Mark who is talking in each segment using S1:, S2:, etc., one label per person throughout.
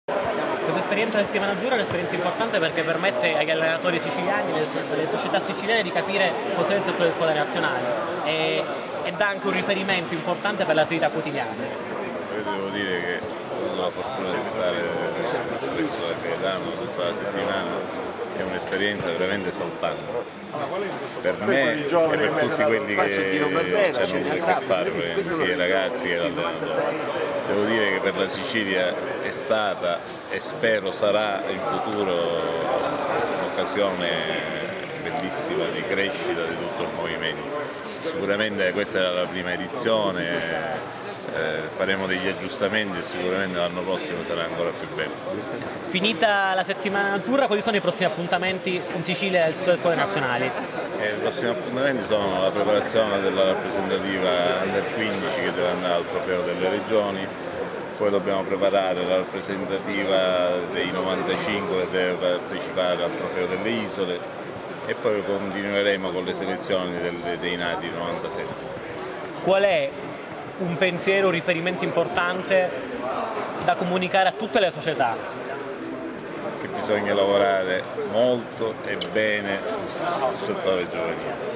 S1: Questa esperienza settimana azzurra è un'esperienza importante perché permette agli allenatori siciliani, alle società siciliane di capire cos'è il settore delle squadre nazionali e dà anche un riferimento importante per l'attività quotidiana.
S2: Io devo dire che ho la fortuna di stare presso la Gaetano tutta la settimana, è un'esperienza veramente esaltante per me e per tutti quelli che hanno avuto a che fare, sia i ragazzi che l'allenatore. Devo dire che per la Sicilia è stata e spero sarà in futuro un'occasione bellissima di crescita di tutto il movimento. Sicuramente questa era la prima edizione, faremo degli aggiustamenti e sicuramente l'anno prossimo sarà ancora più bello.
S1: Finita la settimana azzurra, quali sono i prossimi appuntamenti in Sicilia del settore delle squadre nazionali?
S2: I prossimi appuntamenti sono la preparazione della rappresentativa Under 15 che deve andare al trofeo delle regioni, poi dobbiamo preparare la rappresentativa dei 95 che deve partecipare al trofeo delle isole e poi continueremo con le selezioni dei nati 97.
S1: Qual è un pensiero, un riferimento importante da comunicare a tutte le società?
S2: Che bisogna lavorare molto e bene sul settore giovanile.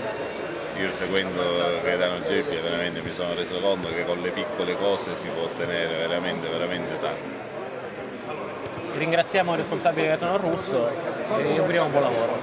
S2: Io seguendo Gaetano Gebbia veramente mi sono reso conto che con le piccole cose si può ottenere veramente tanto.
S1: Ringraziamo il responsabile Gaetano Russo e gli auguriamo buon lavoro.